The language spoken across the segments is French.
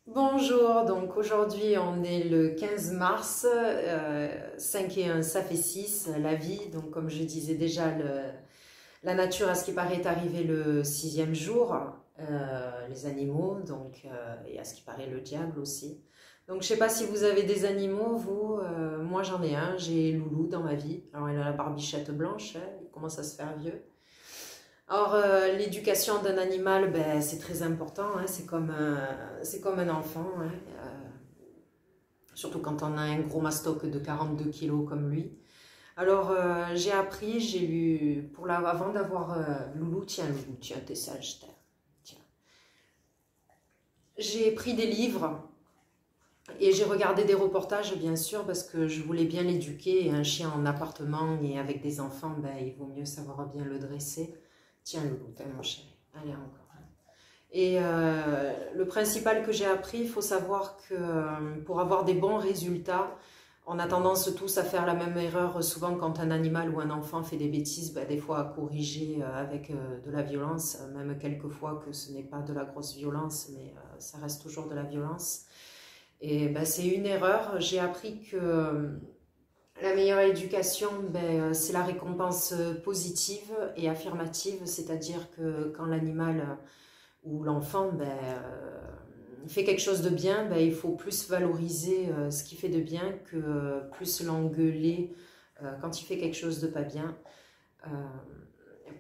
Bonjour, donc aujourd'hui on est le 15 mars, 5 et 1 ça fait 6, la vie, donc comme je disais déjà, la nature à ce qui paraît est arrivée le sixième jour, les animaux, et à ce qui paraît le diable aussi. Donc je sais pas si vous avez des animaux, vous, moi j'en ai un, j'ai Loulou dans ma vie, alors elle a la barbichette blanche, hein, il commence à se faire vieux. Alors, l'éducation d'un animal, ben, c'est très important, hein, c'est comme un enfant, hein, surtout quand on a un gros mastoc de 42 kilos comme lui. Alors, j'ai appris, j'ai lu, avant d'avoir Loulou, tiens, t'es sage, tiens. J'ai pris des livres et j'ai regardé des reportages, bien sûr, parce que je voulais bien l'éduquer. Et un chien en appartement et avec des enfants, ben, il vaut mieux savoir bien le dresser. Tiens, Loulou, t'es mon chéri, allez encore. Et le principal que j'ai appris, il faut savoir que pour avoir des bons résultats, on a tendance tous à faire la même erreur. Souvent, quand un animal ou un enfant fait des bêtises, ben, des fois à corriger avec de la violence, même quelquefois que ce n'est pas de la grosse violence, mais ça reste toujours de la violence. Et ben, c'est une erreur. J'ai appris que la meilleure éducation, ben, c'est la récompense positive et affirmative, c'est-à-dire que quand l'animal où l'enfant fait quelque chose de bien, ben, il faut plus valoriser ce qu'il fait de bien que plus l'engueuler quand il fait quelque chose de pas bien. Euh,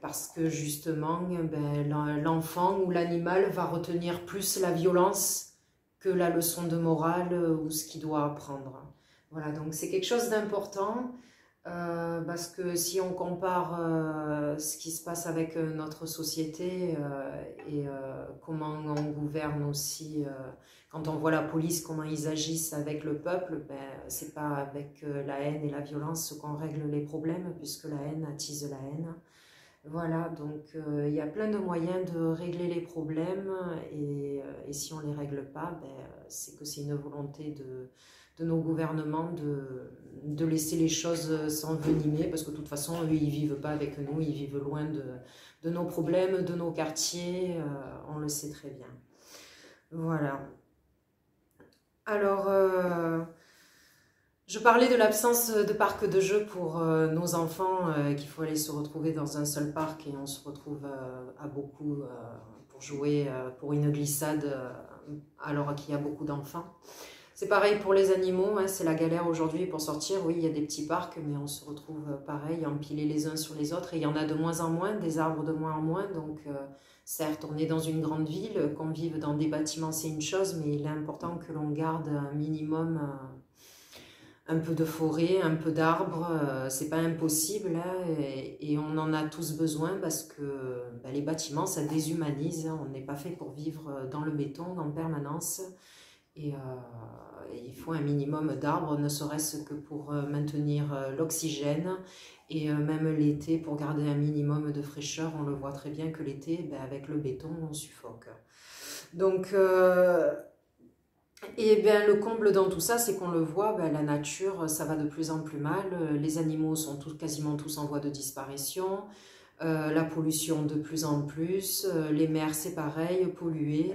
Parce que justement, ben, l'enfant ou l'animal va retenir plus la violence que la leçon de morale ou ce qu'il doit apprendre. Voilà, donc c'est quelque chose d'important. Parce que si on compare ce qui se passe avec notre société et comment on gouverne aussi, quand on voit la police, comment ils agissent avec le peuple, ben, c'est pas avec la haine et la violence qu'on règle les problèmes, puisque la haine attise la haine. Voilà, donc il y a plein de moyens de régler les problèmes et si on ne les règle pas, ben, c'est que c'est une volonté de nos gouvernements de laisser les choses s'envenimer parce que de toute façon, eux, ils ne vivent pas avec nous, ils vivent loin de nos problèmes, de nos quartiers, on le sait très bien. Voilà. Alors, je parlais de l'absence de parc de jeux pour nos enfants, qu'il faut aller se retrouver dans un seul parc et on se retrouve à beaucoup pour jouer pour une glissade alors qu'il y a beaucoup d'enfants. C'est pareil pour les animaux, hein, c'est la galère aujourd'hui pour sortir. Oui, il y a des petits parcs, mais on se retrouve pareil, empilés les uns sur les autres et il y en a de moins en moins, des arbres de moins en moins. Donc, certes, on est dans une grande ville, qu'on vive dans des bâtiments, c'est une chose, mais il est important que l'on garde un minimum un peu de forêt, un peu d'arbres, c'est pas impossible hein, et on en a tous besoin parce que ben, les bâtiments ça déshumanise, hein, on n'est pas fait pour vivre dans le béton en permanence et il faut un minimum d'arbres, ne serait-ce que pour maintenir l'oxygène et même l'été pour garder un minimum de fraîcheur, on le voit très bien que l'été ben, avec le béton on suffoque. Donc et bien, le comble dans tout ça, c'est qu'on le voit, ben, la nature, ça va de plus en plus mal. Les animaux sont quasiment tous en voie de disparition. La pollution de plus en plus. Les mers, c'est pareil, polluées.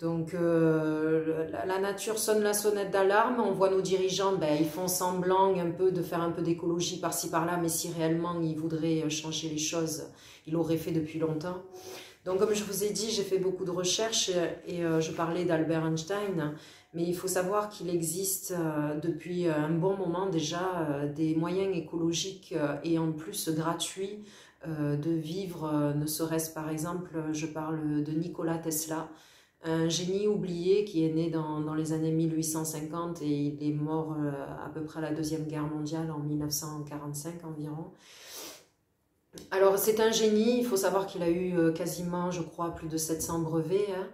Donc, la nature sonne la sonnette d'alarme. On voit nos dirigeants, ben, ils font semblant un peu de faire un peu d'écologie par-ci par-là, mais si réellement ils voudraient changer les choses, ils l'auraient fait depuis longtemps. Donc, comme je vous ai dit, j'ai fait beaucoup de recherches et je parlais d'Albert Einstein, mais il faut savoir qu'il existe depuis un bon moment déjà des moyens écologiques et en plus gratuits de vivre, ne serait-ce par exemple, je parle de Nikola Tesla, un génie oublié qui est né dans les années 1850 et il est mort à peu près à la Deuxième Guerre mondiale en 1945 environ. Alors c'est un génie, il faut savoir qu'il a eu quasiment, je crois, plus de 700 brevets, hein,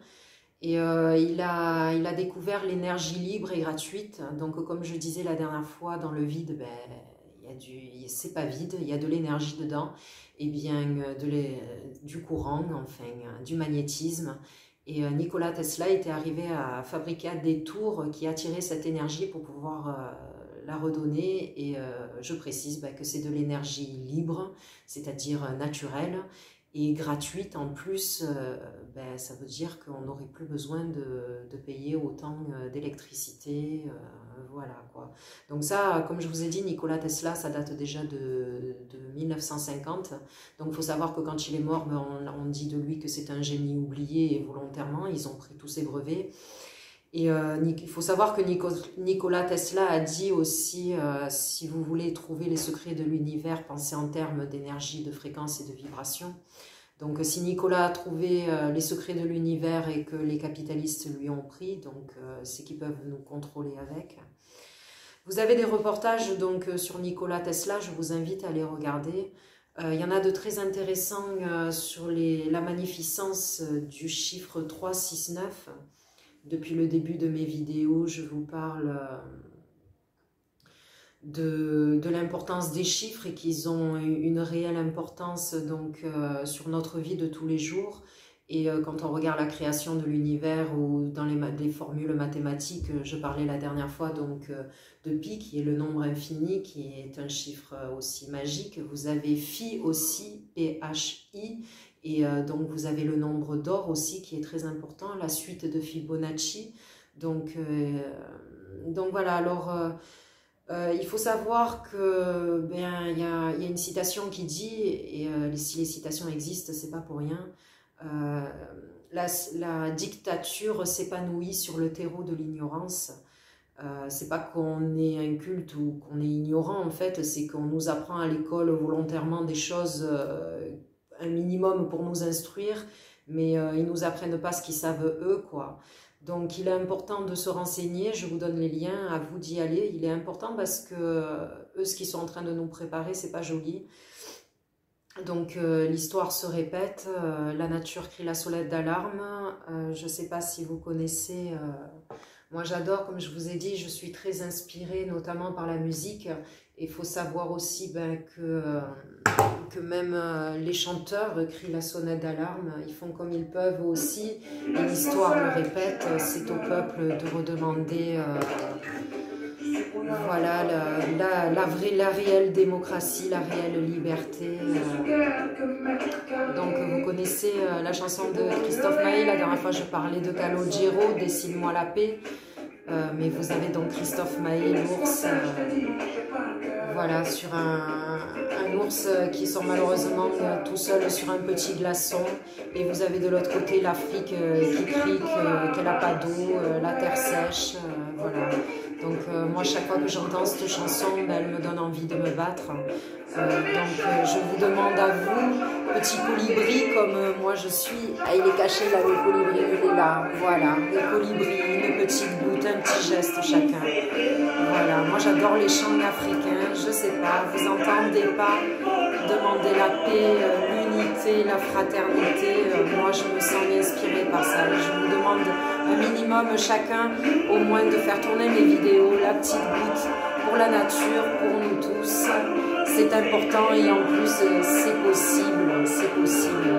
et il a découvert l'énergie libre et gratuite. Donc comme je disais la dernière fois, dans le vide, ben, c'est pas vide, il y a de l'énergie dedans, et bien du courant, enfin du magnétisme. Et Nikola Tesla était arrivé à fabriquer des tours qui attiraient cette énergie pour pouvoir la redonner. Et je précise ben, que c'est de l'énergie libre, c'est-à-dire naturelle. et gratuite en plus, ben, ça veut dire qu'on n'aurait plus besoin de payer autant d'électricité, voilà quoi. Donc ça, comme je vous ai dit, Nikola Tesla, ça date déjà de 1950. Donc il faut savoir que quand il est mort, ben, on dit de lui que c'est un génie oublié et volontairement, ils ont pris tous ses brevets. Et il faut savoir que Nikola Tesla a dit aussi, si vous voulez trouver les secrets de l'univers, pensez en termes d'énergie, de fréquence et de vibration. Donc si Nikola a trouvé les secrets de l'univers et que les capitalistes lui ont pris, donc c'est qu'ils peuvent nous contrôler avec. Vous avez des reportages donc sur Nikola Tesla, je vous invite à les regarder. Il y en a de très intéressants sur la magnificence du chiffre 369. Depuis le début de mes vidéos, je vous parle de l'importance des chiffres et qu'ils ont une réelle importance donc, sur notre vie de tous les jours. Et quand on regarde la création de l'univers ou dans les formules mathématiques, je parlais la dernière fois donc, de pi, qui est le nombre infini, qui est un chiffre aussi magique. Vous avez phi aussi, P-H-I, et donc vous avez le nombre d'or aussi qui est très important, la suite de Fibonacci. Donc voilà, alors il faut savoir que y a une citation qui dit, et si les citations existent, c'est pas pour rien, la dictature s'épanouit sur le terreau de l'ignorance. C'est pas qu'on est inculte ou qu'on est ignorant en fait, c'est qu'on nous apprend à l'école volontairement des choses un minimum pour nous instruire, mais ils nous apprennent pas ce qu'ils savent eux, quoi. Donc il est important de se renseigner, je vous donne les liens, à vous d'y aller. Il est important parce que eux, ce qu'ils sont en train de nous préparer, c'est pas joli. Donc l'histoire se répète, la nature crie la sonnette d'alarme. Je ne sais pas si vous connaissez, moi j'adore, comme je vous ai dit, je suis très inspirée notamment par la musique. Et il faut savoir aussi que même les chanteurs crient la sonnette d'alarme, ils font comme ils peuvent aussi. Et l'histoire le répète, c'est au peuple de redemander... voilà, la réelle démocratie, la réelle liberté. Donc vous connaissez la chanson de Christophe Maé, la dernière fois je parlais de Calogero, Dessine-moi la paix. Mais vous avez donc Christophe Maé, l'ours, voilà, sur un ours qui sort malheureusement tout seul sur un petit glaçon. Et vous avez de l'autre côté l'Afrique qui crie qu'elle n'a pas d'eau, la terre sèche, voilà. Donc moi, chaque fois que j'entends cette chanson, elle me donne envie de me battre. Donc je vous demande à vous, petit colibri comme moi je suis, il est caché là, le colibri, il est là, voilà, le colibri, une petite goutte, un petit geste chacun. Voilà, moi j'adore les chants africains, je sais pas, vous entendez pas demander la paix, l'unité, la fraternité, moi je me sens inspirée par ça. Je vous demande un minimum chacun, au moins de faire tourner mes vidéos, la petite goutte pour la nature, pour nous tous. C'est important et en plus c'est possible, c'est possible.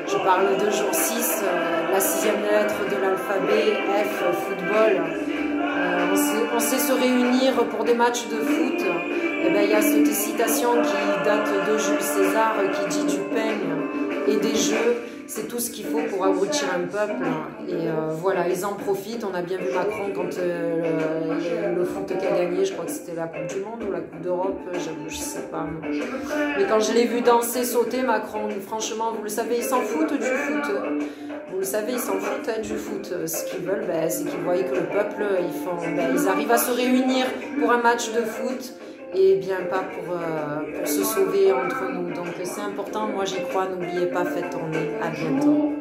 Je parle de jour 6, la 6e lettre de l'alphabet, F, football. On sait se réunir pour des matchs de foot. Et ben, il y a cette citation qui date de Jules César qui dit du peigne et des jeux. C'est tout ce qu'il faut pour abrutir un peuple. Et voilà, ils en profitent. On a bien vu Macron quand le foot qui a gagné, je crois que c'était la Coupe du Monde ou la Coupe d'Europe, j'avoue, je sais pas. Mais quand je l'ai vu danser, sauter, Macron, franchement, vous le savez, ils s'en foutent du foot. Vous le savez, ils s'en foutent du foot. Ce qu'ils veulent, ben, c'est qu'ils voient que le peuple, ils arrivent à se réunir pour un match de foot. Et bien pas pour se sauver entre nous. Donc c'est important, moi j'y crois, n'oubliez pas, faites tourner, à bientôt.